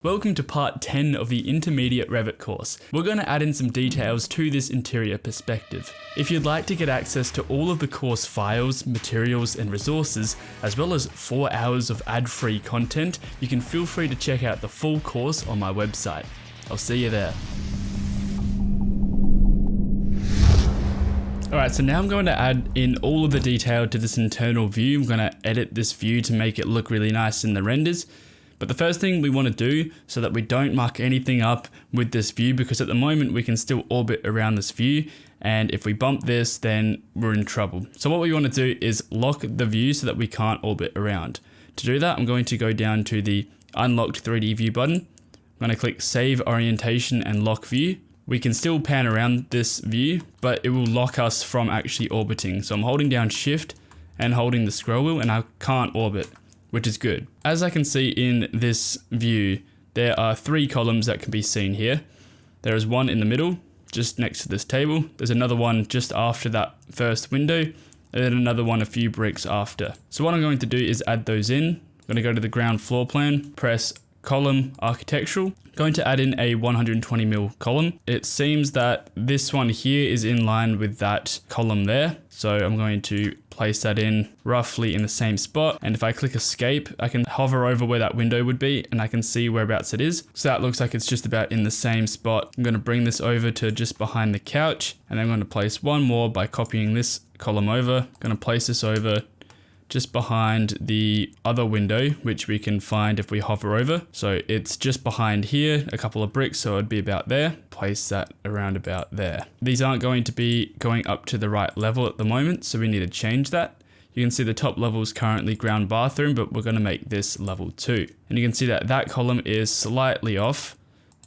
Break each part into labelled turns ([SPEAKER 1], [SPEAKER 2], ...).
[SPEAKER 1] Welcome to part 10 of the Intermediate Revit course. We're going to add in some details to this interior perspective. If you'd like to get access to all of the course files, materials and resources, as well as 4 hours of ad-free content, you can feel free to check out the full course on my website. I'll see you there. Alright, so now I'm going to add in all of the detail to this internal view. I'm going to edit this view to make it look really nice in the renders. But the first thing we want to do so that we don't muck anything up with this view, because at the moment we can still orbit around this view, and if we bump this then we're in trouble. So what we want to do is lock the view so that we can't orbit around. To do that, I'm going to go down to the unlocked 3D view button. I'm going to click save orientation and lock view. We can still pan around this view, but it will lock us from actually orbiting. So I'm holding down shift and holding the scroll wheel and I can't orbit, which is good. As I can see in this view, there are 3 columns that can be seen here. There is one in the middle, just next to this table. There's another one just after that first window, and then another one a few bricks after. So what I'm going to do is add those in. I'm going to go to the ground floor plan, press column architectural. Going to add in a 120mm column. It seems that this one here is in line with that column there. So I'm going to place that in roughly in the same spot. And if I click escape, I can hover over where that window would be and I can see whereabouts it is. So that looks like it's just about in the same spot. I'm going to bring this over to just behind the couch, and I'm going to place one more by copying this column over. I'm going to place this over just behind the other window, which we can find if we hover over. So it's just behind here, a couple of bricks, so it'd be about there. Place that around about there. These aren't going to be going up to the right level at the moment, so we need to change that. You can see the top level is currently ground bathroom, but we're going to make this level 2. And you can see that that column is slightly off,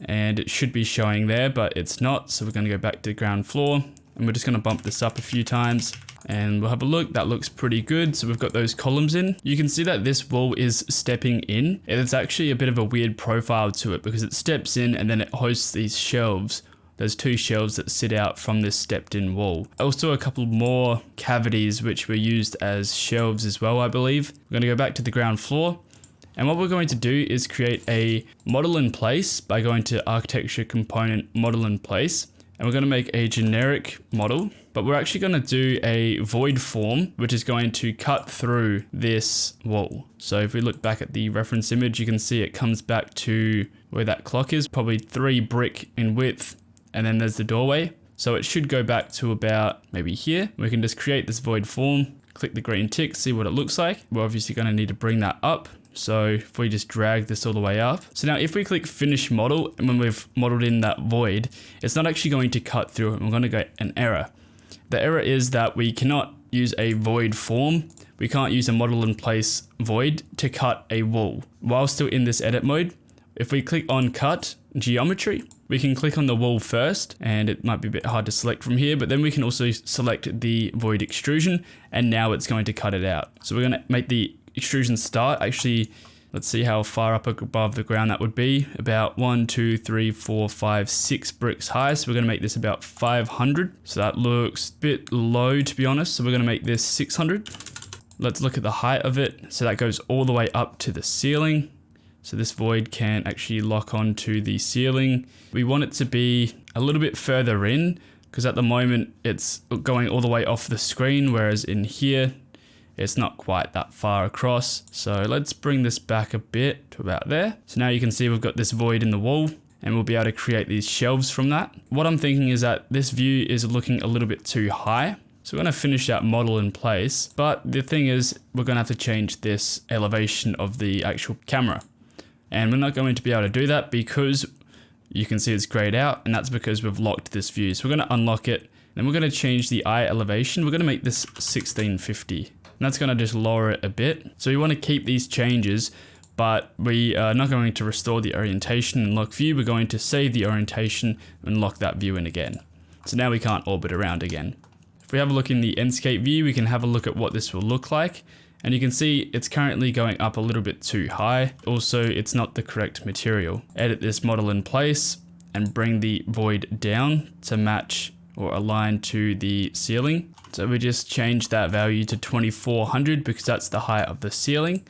[SPEAKER 1] and it should be showing there, but it's not. So we're going to go back to the ground floor, and we're just going to bump this up a few times. And we'll have a look. That looks pretty good. So we've got those columns in. You can see that this wall is stepping in. It's actually a bit of a weird profile to it because it steps in and then it hosts these shelves. There's 2 shelves that sit out from this stepped in wall. Also a couple more cavities which were used as shelves as well, I believe. We're going to go back to the ground floor. And what we're going to do is create a model in place by going to architecture component model in place. And we're going to make a generic model, but we're actually going to do a void form, which is going to cut through this wall. So if we look back at the reference image, you can see it comes back to where that clock is, probably 3 brick in width. And then there's the doorway. So it should go back to about maybe here. We can just create this void form, click the green tick, see what it looks like. We're obviously going to need to bring that up. So if we just drag this all the way up. So now if we click finish model, and when we've modeled in that void, it's not actually going to cut through it. We're going to get an error. The error is that we cannot use a void form. We can't use a model in place void to cut a wall. While still in this edit mode, if we click on cut geometry, we can click on the wall first, and it might be a bit hard to select from here, but then we can also select the void extrusion, and now it's going to cut it out. So we're going to make the extrusion start. Actually, let's see how far up above the ground that would be. About 1, 2, 3, 4, 5, 6 bricks high. So we're going to make this about 500. So that looks a bit low, to be honest. So we're going to make this 600. Let's look at the height of it. So that goes all the way up to the ceiling. So this void can actually lock onto the ceiling. We want it to be a little bit further in, because at the moment it's going all the way off the screen, whereas in here it's not quite that far across. So let's bring this back a bit to about there. So now you can see we've got this void in the wall, and we'll be able to create these shelves from that. What I'm thinking is that this view is looking a little bit too high. So we're going to finish that model in place. But the thing is, we're going to have to change this elevation of the actual camera. And we're not going to be able to do that because you can see it's grayed out, and that's because we've locked this view. So we're going to unlock it, and we're going to change the eye elevation. We're going to make this 1650. And that's going to just lower it a bit. So we want to keep these changes, but we are not going to restore the orientation and lock view. We're going to save the orientation and lock that view in again. So now we can't orbit around again. If we have a look in the Enscape view, we can have a look at what this will look like. And you can see it's currently going up a little bit too high. Also, it's not the correct material. Edit this model in place and bring the void down to match or align to the ceiling. So we just change that value to 2400 because that's the height of the ceiling.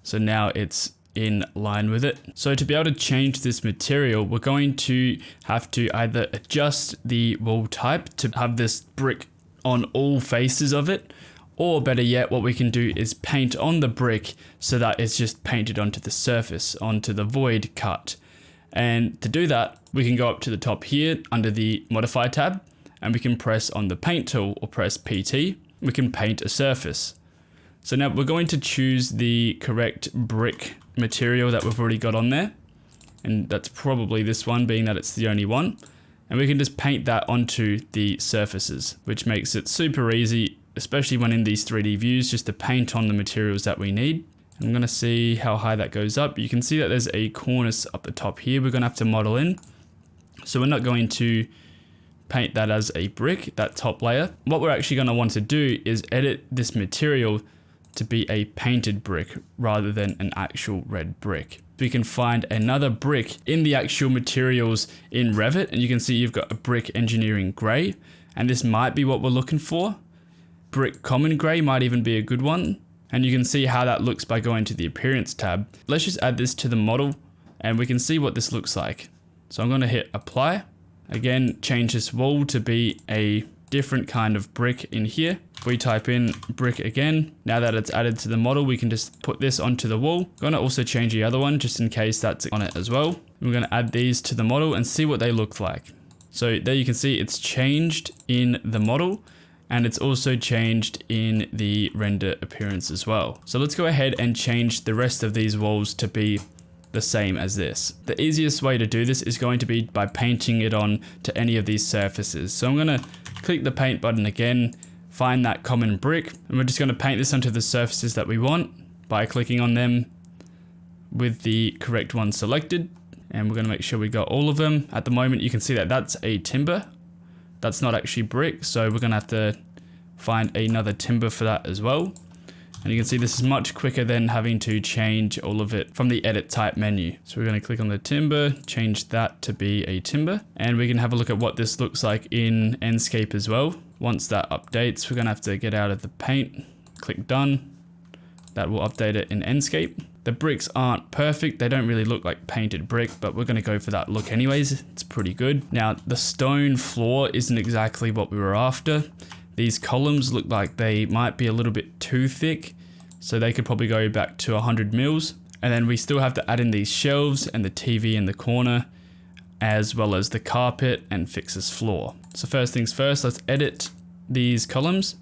[SPEAKER 1] So now it's in line with it. So to be able to change this material, we're going to have to either adjust the wall type to have this brick on all faces of it, or better yet, what we can do is paint on the brick so that it's just painted onto the surface, onto the void cut. And to do that, we can go up to the top here under the Modify tab, and we can press on the Paint tool or press PT. We can paint a surface. So now we're going to choose the correct brick material that we've already got on there. And that's probably this one, being that it's the only one. And we can just paint that onto the surfaces, which makes it super easy, especially when in these 3D views, just to paint on the materials that we need. I'm going to see how high that goes up. You can see that there's a cornice up the top here. We're going to have to model in. So we're not going to paint that as a brick, that top layer. What we're actually going to want to do is edit this material to be a painted brick rather than an actual red brick. We can find another brick in the actual materials in Revit, and you can see you've got a brick engineering gray, and this might be what we're looking for. Brick common gray might even be a good one. And you can see how that looks by going to the Appearance tab. Let's just add this to the model and we can see what this looks like. So I'm going to hit Apply. Again, change this wall to be a different kind of brick in here. If we type in brick again, now that it's added to the model, we can just put this onto the wall. I'm going to also change the other one just in case that's on it as well. We're going to add these to the model and see what they look like. So there you can see it's changed in the model. And it's also changed in the render appearance as well. So let's go ahead and change the rest of these walls to be the same as this. The easiest way to do this is going to be by painting it on to any of these surfaces. So I'm gonna click the paint button again, find that common brick, and we're just gonna paint this onto the surfaces that we want by clicking on them with the correct one selected. And we're gonna make sure we got all of them. At the moment, you can see that that's a timber. That's not actually brick, so we're gonna have to find another timber for that as well. And you can see this is much quicker than having to change all of it from the edit type menu. So we're gonna click on the timber, change that to be a timber, and we can have a look at what this looks like in Enscape as well. Once that updates, we're gonna have to get out of the paint, click done. That will update it in Enscape. The bricks aren't perfect, they don't really look like painted brick, but we're gonna go for that look anyways. It's pretty good. Now, the stone floor isn't exactly what we were after. These columns look like they might be a little bit too thick, so they could probably go back to 100 mils. And then we still have to add in these shelves and the TV in the corner, as well as the carpet and fix this floor. So first things first, let's edit these columns.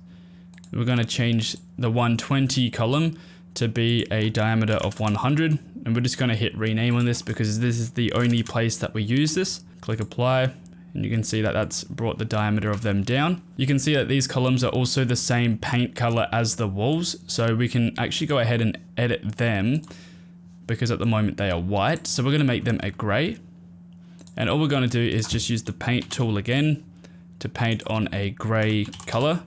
[SPEAKER 1] We're gonna change the 120 column to be a diameter of 100, and we're just going to hit rename on this because this is the only place that we use this. Click apply, and you can see that that's brought the diameter of them down. You can see that these columns are also the same paint color as the walls, so we can actually go ahead and edit them because at the moment they are white. So we're going to make them a gray, and all we're going to do is just use the paint tool again to paint on a gray color.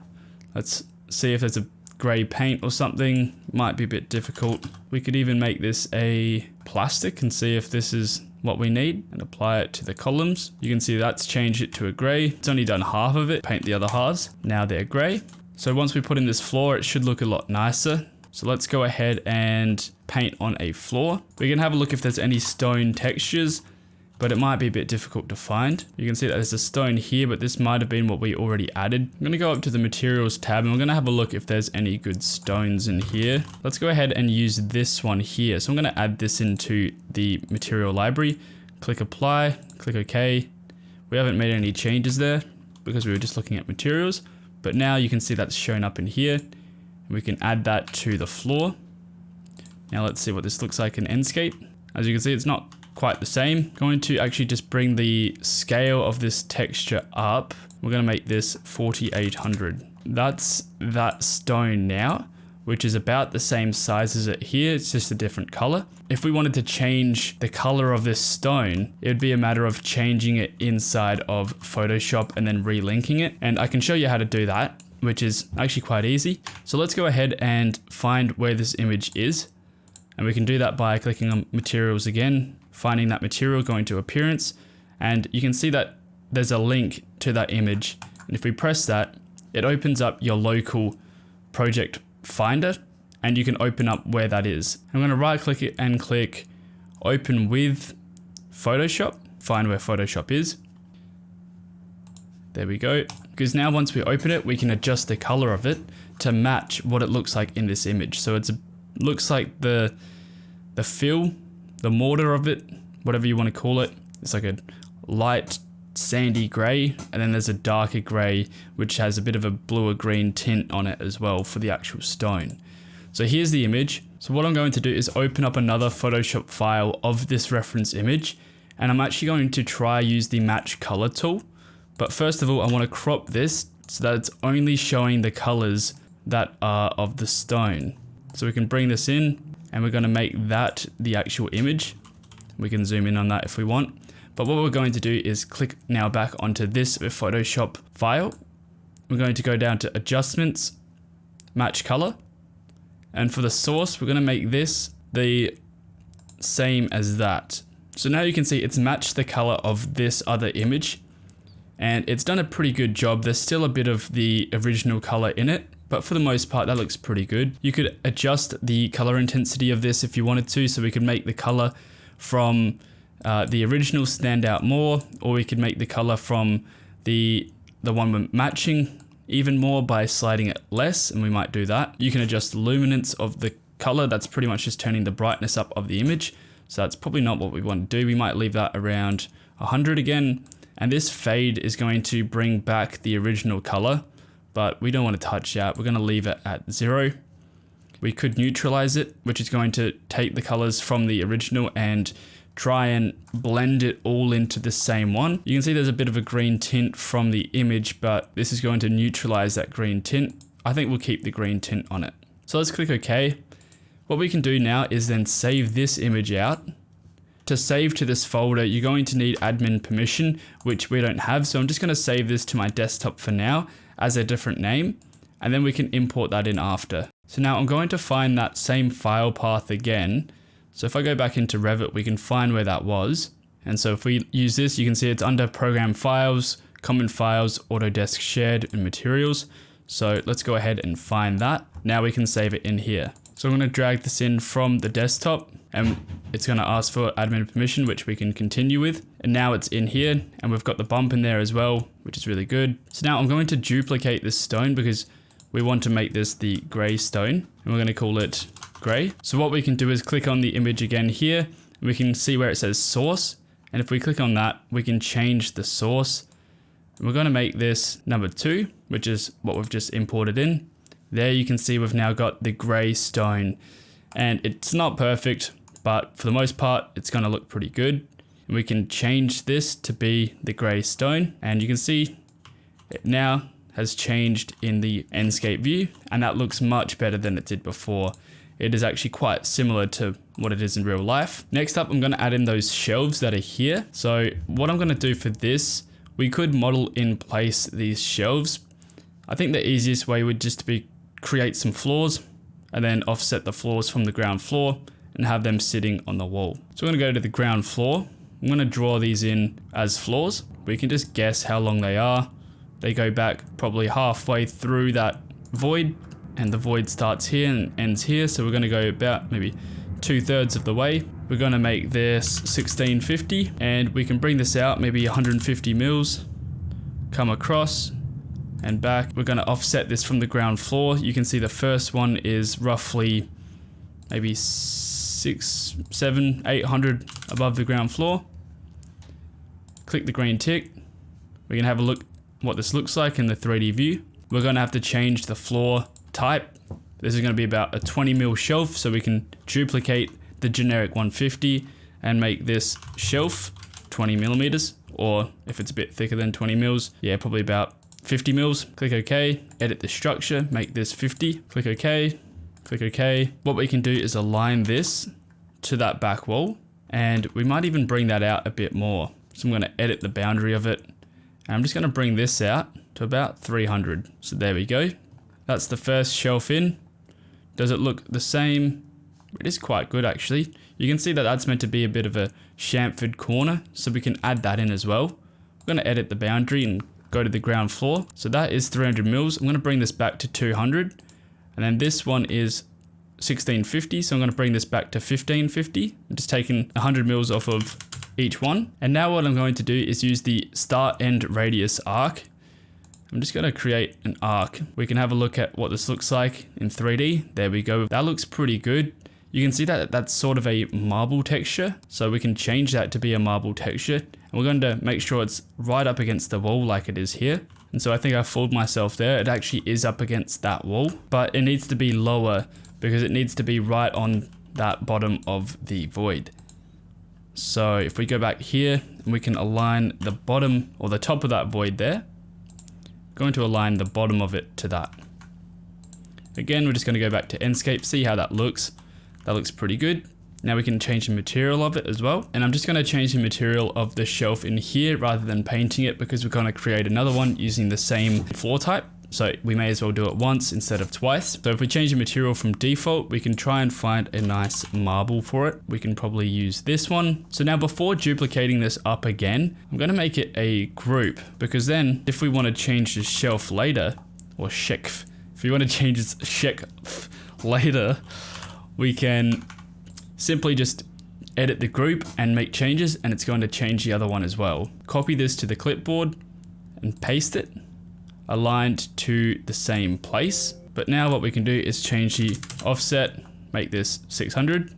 [SPEAKER 1] Let's see if there's a gray paint or something. Might be a bit difficult. We could even make this a plastic and see if this is what we need and apply it to the columns. You can see that's changed it to a gray. It's only done half of it. Paint the other halves. Now they're gray. So once we put in this floor, it should look a lot nicer. So let's go ahead and paint on a floor. We can have a look if there's any stone textures, but it might be a bit difficult to find. You can see that there's a stone here, but this might have been what we already added. I'm gonna go up to the materials tab and we're gonna have a look if there's any good stones in here. Let's go ahead and use this one here. So I'm gonna add this into the material library. Click apply, click OK. We haven't made any changes there because we were just looking at materials, but now you can see that's shown up in here. We can add that to the floor. Now let's see what this looks like in Enscape. As you can see, it's not quite the same. Going to actually just bring the scale of this texture up. We're going to make this 4800. That's that stone now, which is about the same size as it here. It's just a different color. If we wanted to change the color of this stone, it would be a matter of changing it inside of Photoshop and then relinking it. And I can show you how to do that, which is actually quite easy. So let's go ahead and find where this image is. And we can do that by clicking on materials again, finding that material, going to appearance, and you can see that there's a link to that image. And if we press that, it opens up your local project finder, and you can open up where that is. I'm going to right click it and click open with Photoshop, find where Photoshop is. There we go. Because now once we open it, we can adjust the color of it to match what it looks like in this image. So it looks like the fill, the mortar of it, whatever you want to call it. It's like a light sandy gray, and then there's a darker gray which has a bit of a bluer green tint on it as well for the actual stone. So here's the image. So what I'm going to do is open up another Photoshop file of this reference image, and I'm actually going to try use the match color tool. But first of all, I want to crop this so that it's only showing the colors that are of the stone. So we can bring this in, and we're going to make that the actual image. We can zoom in on that if we want. But what we're going to do is click now back onto this Photoshop file. We're going to go down to adjustments, match color. And for the source, we're going to make this the same as that. So now you can see it's matched the color of this other image, and it's done a pretty good job. There's still a bit of the original color in it, but for the most part, that looks pretty good. You could adjust the color intensity of this if you wanted to, so we could make the color from the original stand out more, or we could make the color from the one we're matching even more by sliding it less, and we might do that. You can adjust the luminance of the color. That's pretty much just turning the brightness up of the image. So that's probably not what we want to do. We might leave that around 100 again. And this fade is going to bring back the original color, but we don't want to touch that. We're going to leave it at 0. We could neutralize it, which is going to take the colors from the original and try and blend it all into the same one. You can see there's a bit of a green tint from the image, but this is going to neutralize that green tint. I think we'll keep the green tint on it. So let's click OK. What we can do now is then save this image out. To save to this folder, you're going to need admin permission, which we don't have. So I'm just going to save this to my desktop for now as a different name, and then we can import that in after. So now I'm going to find that same file path again. So if I go back into Revit, we can find where that was. And so if we use this, you can see it's under Program Files, Common Files, Autodesk Shared, and Materials. So let's go ahead and find that. Now we can save it in here. So I'm going to drag this in from the desktop, and it's going to ask for admin permission, which we can continue with. And now it's in here, and we've got the bump in there as well, which is really good. So now I'm going to duplicate this stone because we want to make this the gray stone, and we're going to call it gray. So what we can do is click on the image again here, and we can see where it says source. And if we click on that, we can change the source. And we're going to make this number 2, which is what we've just imported in. There you can see we've now got the gray stone, and it's not perfect, but for the most part, it's going to look pretty good. And we can change this to be the gray stone, and you can see it now has changed in the Enscape view, and that looks much better than it did before. It is actually quite similar to what it is in real life. Next up, I'm going to add in those shelves that are here. So what I'm going to do for this, we could model in place these shelves. I think the easiest way would just be create some floors and then offset the floors from the ground floor and have them sitting on the wall. So I'm going to go to the ground floor. I'm going to draw these in as floors. We can just guess how long they are. They go back probably halfway through that void, and the void starts here and ends here. So we're going to go about maybe 2/3 of the way. We're going to make this 1650, and we can bring this out maybe 150 mils, come across and back. We're going to offset this from the ground floor. You can see the first one is roughly maybe 600, 700, 800 above the ground floor. Click the green tick. We can have a look what this looks like in the 3D view. We're going to have to change the floor type. This is going to be about a 20 mil shelf, so we can duplicate the generic 150 and make this shelf 20 millimeters, or if it's a bit thicker than 20 mils, yeah, probably about 50 mils. Click OK, edit the structure, make this 50, click OK, click OK. What we can do is align this to that back wall, and we might even bring that out a bit more. So I'm going to edit the boundary of it, and I'm just going to bring this out to about 300. So there we go. That's the first shelf in. Does it look the same? It is quite good actually. You can see that that's meant to be a bit of a chamfered corner, so we can add that in as well. I'm going to edit the boundary and go to the ground floor. So that is 300 mils. I'm going to bring this back to 200. And then this one is 1650, so I'm going to bring this back to 1550. I'm just taking 100 mils off of each one. And now what I'm going to do is use the start end radius arc. I'm just going to create an arc. We can have a look at what this looks like in 3D. There we go. That looks pretty good. You can see that that's sort of a marble texture. So we can change that to be a marble texture. And we're going to make sure it's right up against the wall like it is here. And so I think I fooled myself there. It actually is up against that wall, but it needs to be lower because it needs to be right on that bottom of the void. So if we go back here, we can align the bottom or the top of that void there. Going to align the bottom of it to that. Again, we're just going to go back to Enscape, see how that looks. That looks pretty good. Now we can change the material of it as well. And I'm just going to change the material of the shelf in here rather than painting it, because we're going to create another one using the same floor type. So we may as well do it once instead of twice. So if we change the material from default, we can try and find a nice marble for it. We can probably use this one. So now before duplicating this up again, I'm going to make it a group, because then if we want to change the shelf later, or shelf, if we want to change its shelf later, we can simply just edit the group and make changes, and it's going to change the other one as well. Copy this to the clipboard and paste it, aligned to the same place. But now what we can do is change the offset, make this 600.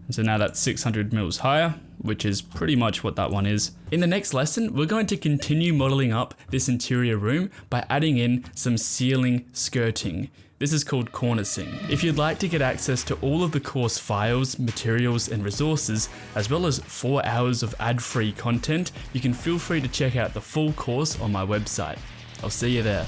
[SPEAKER 1] And so now that's 600 mils higher, which is pretty much what that one is. In the next lesson, we're going to continue modeling up this interior room by adding in some ceiling skirting. This is called cornicing. If you'd like to get access to all of the course files, materials, and resources, as well as 4 hours of ad-free content, you can feel free to check out the full course on my website. I'll see you there.